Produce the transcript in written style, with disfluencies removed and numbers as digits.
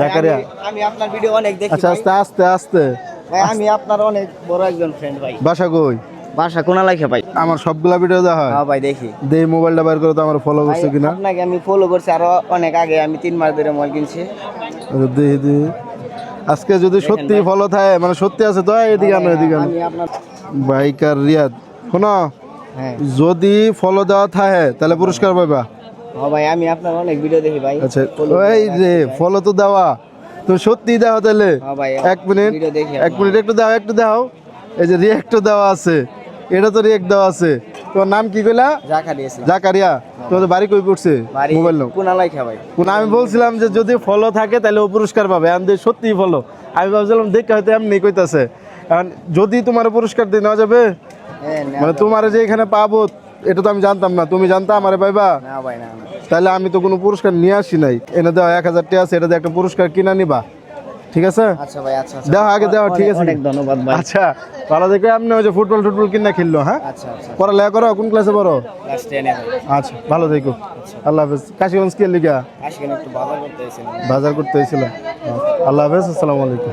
জাকারিয়া আমি আপনার ভিডিও অনেক দেখি আচ্ছা আস্তে আস্তে আস্তে ভাই আমি আপনার অনেক বড় একজন ফ্রেন্ড ভাই বাসা কই বাসা কোনা লাইখা ভাই আমার সবগুলা ভিডিও দেখা হয় হ্যাঁ ভাই দেখি দে মোবাইলটা বের করে তো আমার ফলো ভাই, করছে কিনা আপনাকে আমি ফলো করছি আরো অনেক আগে আমি 3 মাস ধরে মোবাইল কিনছি আচ্ছা, দে আজকে যদি সত্যি ফলো থাকে মানে সত্যি আছে তো এদিকে আনো এদিকে আনো আমি আপনার বাইকার রিয়াদ শোনো হ্যাঁ যদি ফলো দেওয়া থাকে তাহলে পুরস্কার পাবা হ্যাঁ ভাই আমি আপনার অনেক ভিডিও দেখি ভাই আচ্ছা ওই যে ফলো তো দেওয়া তো সত্যি দেওয়া তাহলে হ্যাঁ ভাই 1 মিনিট ভিডিও দেখি 1 মিনিট একটু দাও এই যে রিয়েক্টও দেওয়া আছে এটা তো রিয়েক্ট দেওয়া আছে তোমার নাম কি কইলা জাকারিয়া ইসলাম জাকারিয়া তোমাদের বাড়ি কই পড়ছে বাড়ি মোবাইল নাও কোনা লাইখা ভাই কোন আমি বলছিলাম যে যদি ফলো থাকে তাহলে ও পুরস্কার পাবে আমি সত্যি ফলো আমি ভাবছিলাম দেখে হয়তো এমনি কইতাছে এখন যদি তোমার পুরস্কার দিয়ে নেওয়া যাবে হ্যাঁ না মানে তোমার যে এখানে পাবো এটা তো আমি জানতাম না তুমি জানতা আমারে পাইবা না ভাই না তাহলে আমি তো কোনো পুরস্কার নিয়ে আসি নাই এনে দাও 1000 টাকা আছে এটা দিয়ে একটা পুরস্কার কিনা নিবা ঠিক আছে আচ্ছা ভাই আচ্ছা দাও আগে দাও ঠিক আছে অনেক ধন্যবাদ ভাই আচ্ছা ভালো দেখে আপনি ওই যে ফুটবল কিনা খেললো হ্যাঁ আচ্ছা আচ্ছা পড়ালেখা করো কোন ক্লাসে পড়ো ক্লাস 10 এ ভাই আচ্ছা ভালো থেকো আল্লাহ হাফেজ কাশিগঞ্জ কে লিগা আজকে একটু বাজার করতে এসেছিলাম বাজার করতে হয়েছিল আল্লাহ হাফেজ আসসালামু আলাইকুম